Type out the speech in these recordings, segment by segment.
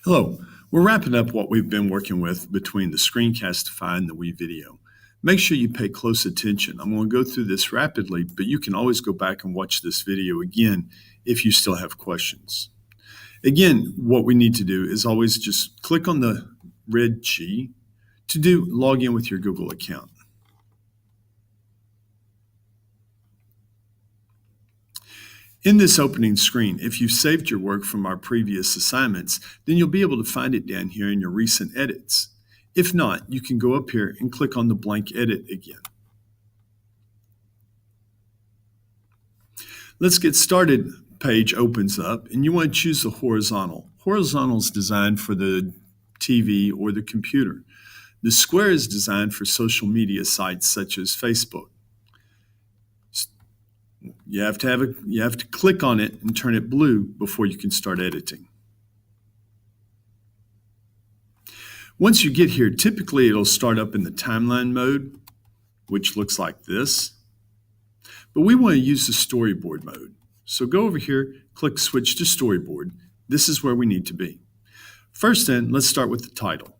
Hello, we're wrapping up what we've been working with between the Screencastify and the WeVideo. Make sure you pay close attention. I'm going to go through this rapidly, but you can always go back and watch this video again if you still have questions. Again, what we need to do is always just click on the red G to log in with your Google account. In this opening screen, if you've saved your work from our previous assignments, then you'll be able to find it down here in your recent edits. If not, you can go up here and click on the blank edit again. Let's get started page opens up, and you want to choose the horizontal. Horizontal is designed for the TV or the computer. The square is designed for social media sites such as Facebook. You have to click on it and turn it blue before you can start editing. Once you get here, typically it'll start up in the timeline mode, which looks like this. But we want to use the storyboard mode. So go over here, click switch to storyboard. This is where we need to be. First then, let's start with the title.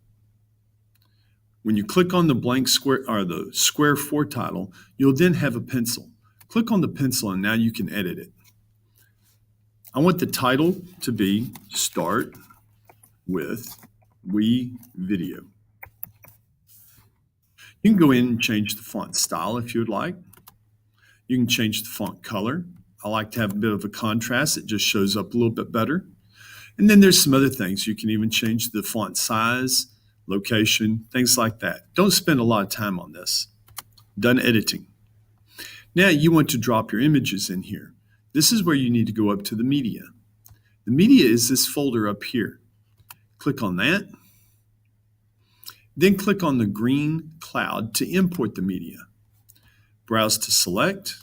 When you click on the blank square or the square for title, you'll then have a pencil. Click on the pencil and now you can edit it. I want the title to be Start with WeVideo. You can go in and change the font style if you would like. You can change the font color. I like to have a bit of a contrast. It just shows up a little bit better. And then there's some other things. You can even change the font size, location, things like that. Don't spend a lot of time on this. Done editing. Now you want to drop your images in here. This is where you need to go up to the media. The media is this folder up here. Click on that. Then click on the green cloud to import the media. Browse to select.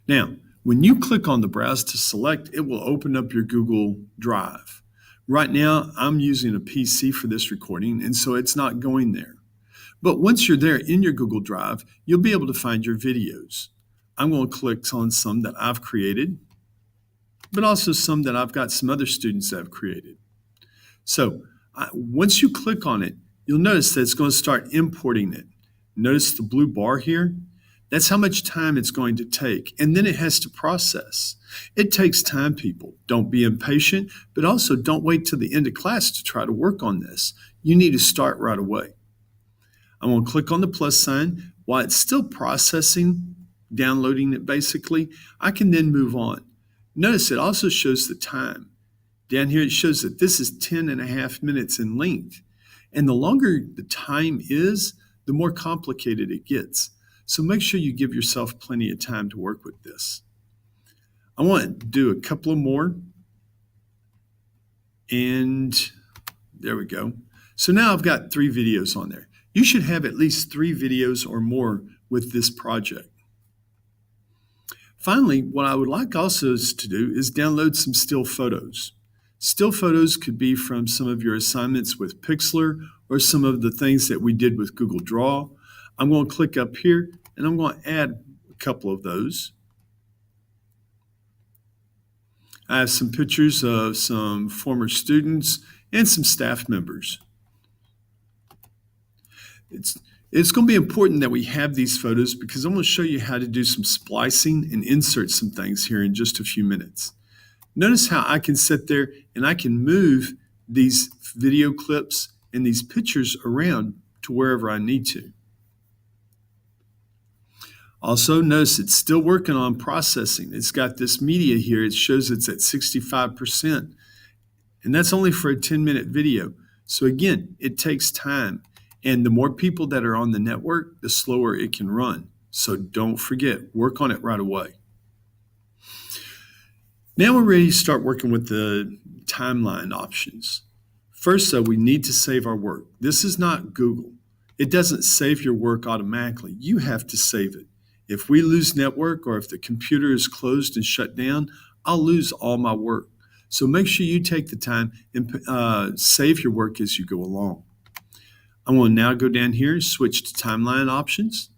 Now, when you click on the browse to select, it will open up your Google Drive. Right now, I'm using a PC for this recording, and so it's not going there. But once you're there in your Google Drive, you'll be able to find your videos. I'm going to click on some that I've created, but also some that I've got some other students that have created. So once you click on it, you'll notice that it's going to start importing it. Notice the blue bar here? That's how much time it's going to take, and then it has to process. It takes time, people. Don't be impatient, but also don't wait till the end of class to try to work on this. You need to start right away. I'm going to click on the plus sign. While it's still processing, downloading it basically, I can then move on. Notice it also shows the time. Down here it shows that this is 10.5 minutes in length. And the longer the time is, the more complicated it gets. So make sure you give yourself plenty of time to work with this. I want to do a couple of more. And there we go. So now I've got 3 videos on there. You should have at least 3 videos or more with this project. Finally, what I would like also to do is download some still photos. Still photos could be from some of your assignments with Pixlr or some of the things that we did with Google Draw. I'm going to click up here and I'm going to add a couple of those. I have some pictures of some former students and some staff members. It's going to be important that we have these photos because I'm going to show you how to do some splicing and insert some things here in just a few minutes. Notice how I can sit there and I can move these video clips and these pictures around to wherever I need to. Also, notice it's still working on processing. It's got this media here. It shows it's at 65%. And that's only for a 10-minute video. So again, it takes time. And the more people that are on the network, the slower it can run. So don't forget, work on it right away. Now we're ready to start working with the timeline options. First, though, we need to save our work. This is not Google. It doesn't save your work automatically. You have to save it. If we lose network or if the computer is closed and shut down, I'll lose all my work. So make sure you take the time and save your work as you go along. I'm going to now go down here and switch to timeline options.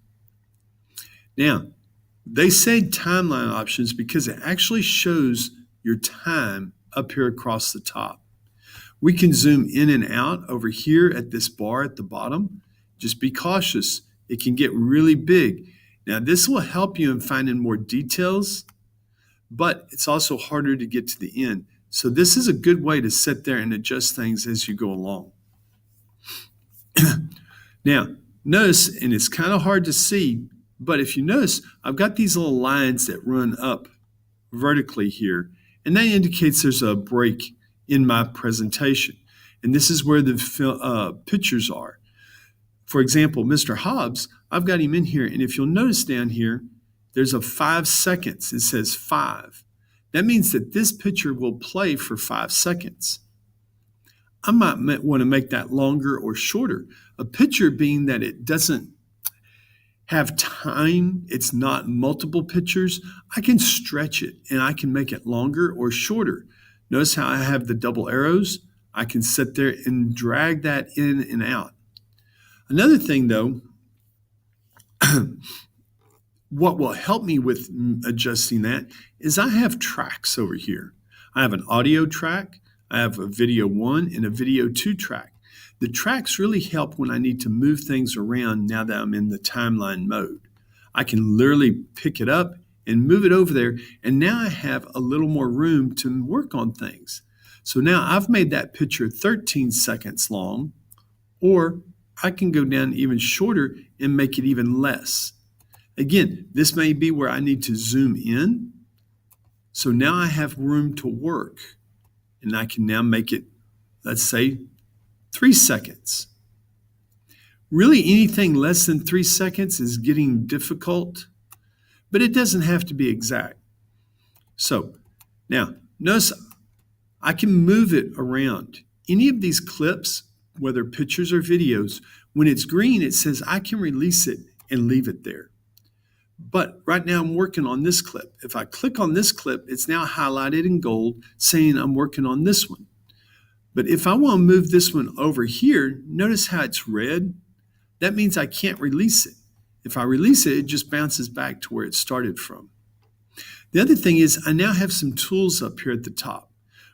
Now, they say timeline options because it actually shows your time up here across the top. We can zoom in and out over here at this bar at the bottom. Just be cautious. It can get really big. Now, this will help you in finding more details, but it's also harder to get to the end. So this is a good way to sit there and adjust things as you go along. Now, notice, and it's kind of hard to see, but if you notice, I've got these little lines that run up vertically here, and that indicates there's a break in my presentation. And this is where the pictures are. For example, Mr. Hobbs, I've got him in here, and if you'll notice down here, there's a 5 seconds. It says 5. That means that this picture will play for 5 seconds. I might want to make that longer or shorter. A picture being that it doesn't have time, it's not multiple pictures, I can stretch it and I can make it longer or shorter. Notice how I have the double arrows? I can sit there and drag that in and out. Another thing though, what will help me with adjusting that is I have tracks over here. I have an audio track, I have a video 1 and a video 2 track. The tracks really help when I need to move things around now that I'm in the timeline mode. I can literally pick it up and move it over there, and now I have a little more room to work on things. So now I've made that picture 13 seconds long, or I can go down even shorter and make it even less. Again, this may be where I need to zoom in. So now I have room to work, and I can now make it, let's say, 3 seconds. Really, anything less than 3 seconds is getting difficult, but it doesn't have to be exact. So now, notice I can move it around. Any of these clips, whether pictures or videos, when it's green, it says I can release it and leave it there. But right now I'm working on this clip. If I click on this clip, it's now highlighted in gold saying I'm working on this one. But if I want to move this one over here, notice how it's red? That means I can't release it. If I release it, it just bounces back to where it started from. The other thing is I now have some tools up here at the top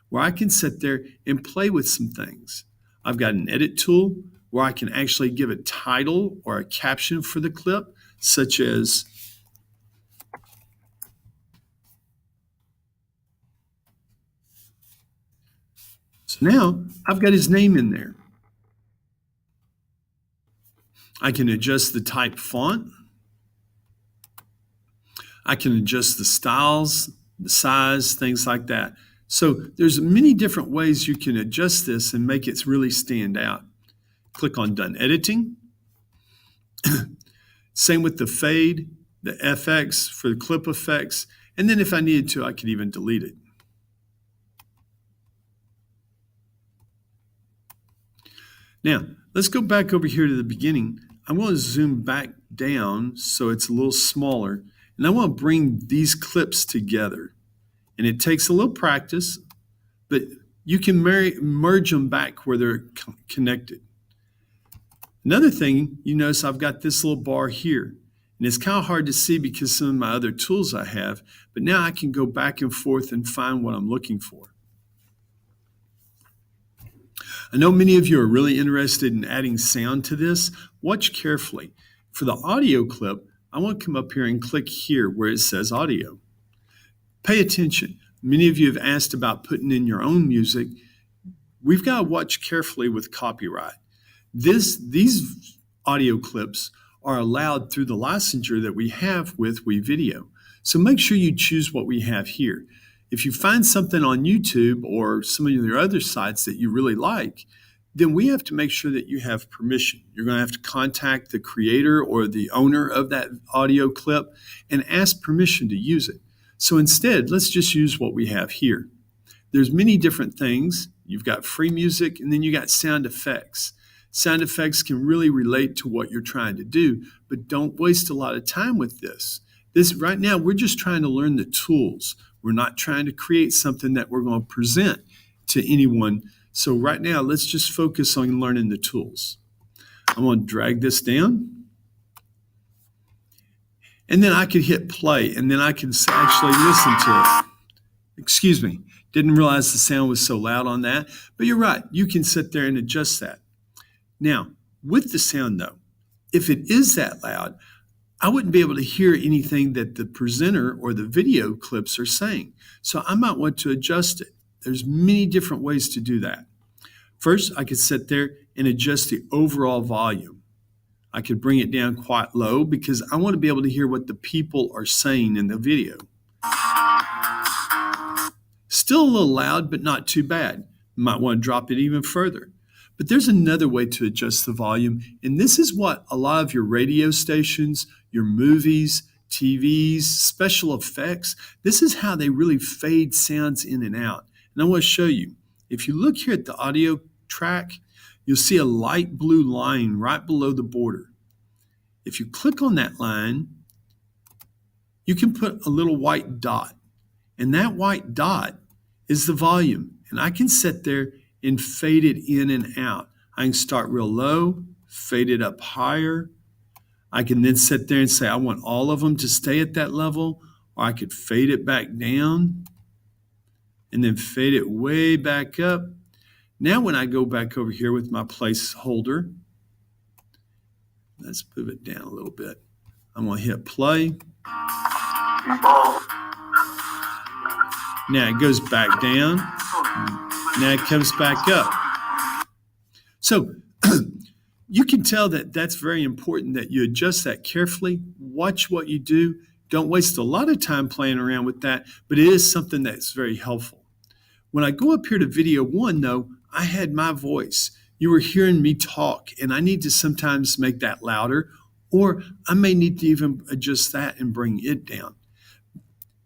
where I can sit there and play with some things. I've got an edit tool where I can actually give a title or a caption for the clip, such as so now I've got his name in there. I can adjust the type font. I can adjust the styles, the size, things like that. So there's many different ways you can adjust this and make it really stand out. Click on Done Editing. Same with the fade, the FX for the clip effects. And then if I needed to, I could even delete it. Now, let's go back over here to the beginning. I want to zoom back down so it's a little smaller, and I want to bring these clips together. And it takes a little practice, but you can merge them back where they're connected. Another thing, you notice I've got this little bar here, and it's kind of hard to see because some of my other tools I have, but now I can go back and forth and find what I'm looking for. I know many of you are really interested in adding sound to this. Watch carefully. For the audio clip, I want to come up here and click here where it says audio. Pay attention. Many of you have asked about putting in your own music. We've got to watch carefully with copyright. These audio clips are allowed through the licensure that we have with WeVideo. So make sure you choose what we have here. If you find something on YouTube or some of your other sites that you really like, then we have to make sure that you have permission. You're going to have to contact the creator or the owner of that audio clip and ask permission to use it. So instead, let's just use what we have here. There's many different things. You've got free music, and then you got sound effects. Sound effects can really relate to what you're trying to do, but don't waste a lot of time with this. Right now, we're just trying to learn the tools. We're not trying to create something that we're going to present to anyone. So right now, let's just focus on learning the tools. I'm going to drag this down. And then I could hit play, and then I can actually listen to it. Excuse me. Didn't realize the sound was so loud on that, but you're right. You can sit there and adjust that. Now, with the sound though, if it is that loud, I wouldn't be able to hear anything that the presenter or the video clips are saying. So I might want to adjust it. There's many different ways to do that. First, I could sit there and adjust the overall volume. I could bring it down quite low because I want to be able to hear what the people are saying in the video. Still a little loud, but not too bad. You might want to drop it even further. But there's another way to adjust the volume, and this is what a lot of your radio stations, your movies, TVs, special effects, this is how they really fade sounds in and out. And I want to show you. If you look here at the audio track, you'll see a light blue line right below the border. If you click on that line, you can put a little white dot. And that white dot is the volume. And I can sit there and fade it in and out. I can start real low, fade it up higher. I can then sit there and say, I want all of them to stay at that level, or I could fade it back down and then fade it way back up. Now when I go back over here with my placeholder, let's move it down a little bit. I'm going to hit play. Now it goes back down. Now it comes back up. So you can tell that that's very important that you adjust that carefully. Watch what you do. Don't waste a lot of time playing around with that, but it is something that's very helpful. When I go up here to video 1, though, I had my voice. You were hearing me talk, and I need to sometimes make that louder, or I may need to even adjust that and bring it down.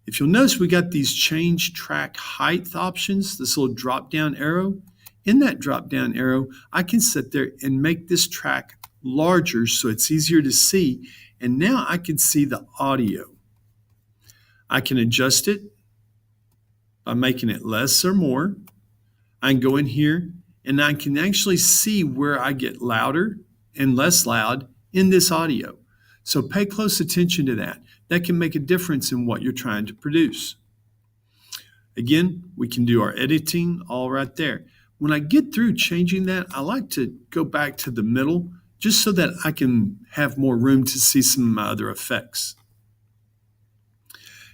If you'll notice, we got these change track height options, this little drop-down arrow. In that drop-down arrow, I can sit there and make this track larger so it's easier to see, and now I can see the audio. I can adjust it by making it less or more. I can go in here, and I can actually see where I get louder and less loud in this audio. So pay close attention to that. That can make a difference in what you're trying to produce. Again, we can do our editing all right there. When I get through changing that, I like to go back to the middle just so that I can have more room to see some of my other effects.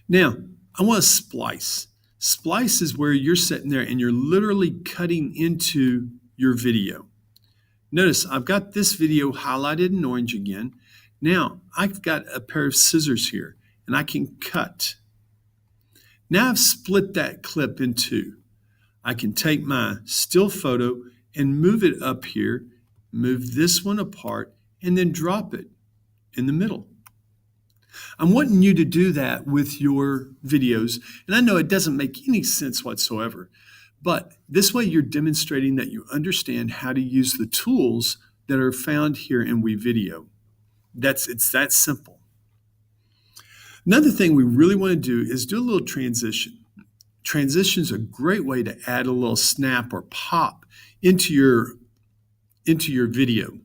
Now, I want to splice. Splice is where you're sitting there and you're literally cutting into your video. Notice I've got this video highlighted in orange again. Now I've got a pair of scissors here and I can cut. Now I've split that clip in two. I can take my still photo and move it up here, move this one apart, and then drop it in the middle. I'm wanting you to do that with your videos, and I know it doesn't make any sense whatsoever, but this way you're demonstrating that you understand how to use the tools that are found here in WeVideo. It's that simple. Another thing we really want to do is do a little transition. Transition's a great way to add a little snap or pop into your video.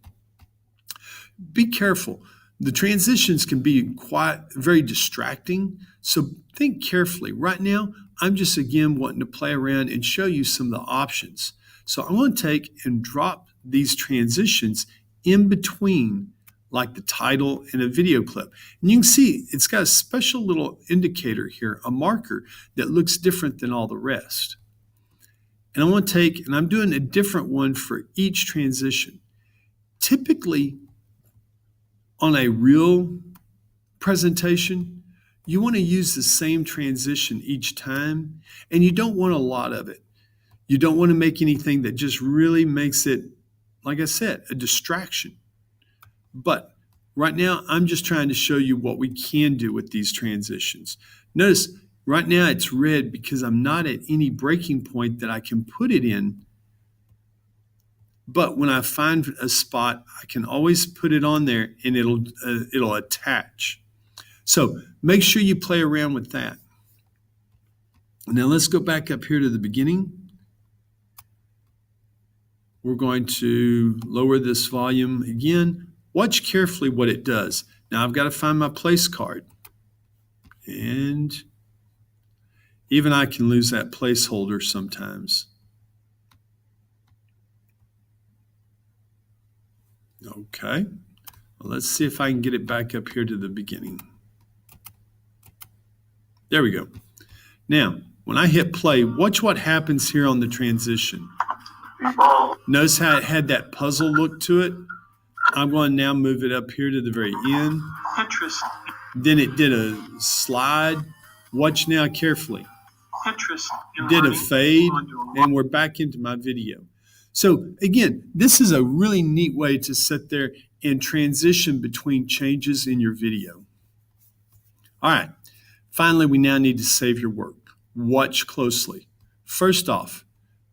Be careful. The transitions can be very distracting, so think carefully. Right now, I'm just again wanting to play around and show you some of the options. So I want to take and drop these transitions in between, like the title and a video clip. And you can see it's got a special little indicator here, a marker that looks different than all the rest. And I want to take, and I'm doing a different one for each transition. Typically, on a real presentation, you want to use the same transition each time, and you don't want a lot of it. You don't want to make anything that just really makes it, like I said, a distraction. But right now, I'm just trying to show you what we can do with these transitions. Notice, right now it's red because I'm not at any breaking point that I can put it in. But when I find a spot, I can always put it on there and it'll attach. So make sure you play around with that. Now let's go back up here to the beginning. We're going to lower this volume again. Watch carefully what it does. Now I've got to find my place card. And Even I can lose that placeholder sometimes. Okay, well, let's see if I can get it back up here to the beginning. There we go. Now, when I hit play, watch what happens here on the transition. Notice how it had that puzzle look to it? I'm going to now move it up here to the very end. Interesting. Then it did a slide. Watch now carefully. Interesting. Did a fade, and we're back into my video. So again, this is a really neat way to sit there and transition between changes in your video. All right, finally, we now need to save your work. Watch closely. First off,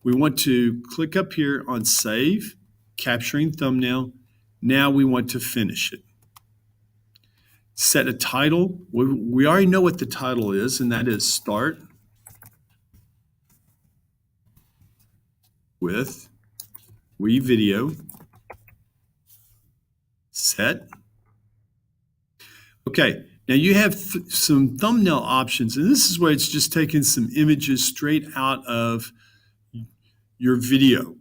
we want to click up here on Save, Capturing Thumbnail. Now we want to finish it. Set a title. We already know what the title is, and that is Start with WeVideo. Set. Okay, now you have some thumbnail options, and this is where it's just taking some images straight out of your video.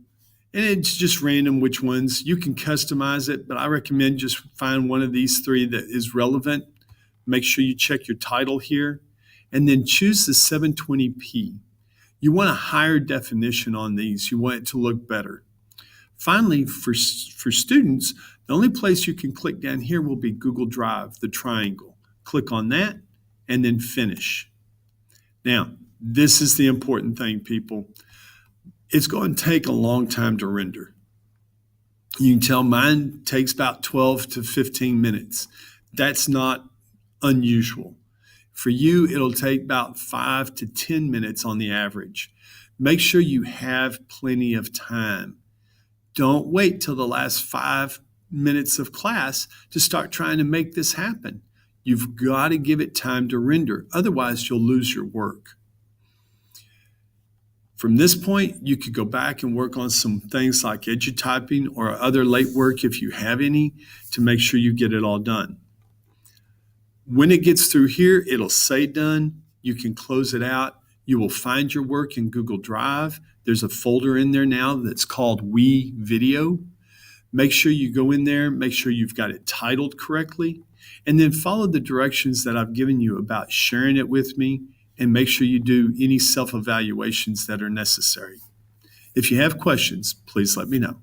And it's just random which ones. You can customize it, but I recommend just find one of these three that is relevant. Make sure you check your title here, and then choose the 720p. You want a higher definition on these. You want it to look better. Finally, for students, the only place you can click down here will be Google Drive, the triangle. Click on that, and then Finish. Now, this is the important thing, people. It's going to take a long time to render. You can tell mine takes about 12 to 15 minutes. That's not unusual. For you, it'll take about 5 to 10 minutes on the average. Make sure you have plenty of time. Don't wait till the last 5 minutes of class to start trying to make this happen. You've got to give it time to render. Otherwise, you'll lose your work. From this point, you could go back and work on some things like edutyping or other late work if you have any to make sure you get it all done. When it gets through here, it'll say done. You can close it out. You will find your work in Google Drive. There's a folder in there now that's called WeVideo. Make sure you go in there, make sure you've got it titled correctly, and then follow the directions that I've given you about sharing it with me, and make sure you do any self-evaluations that are necessary. If you have questions, please let me know.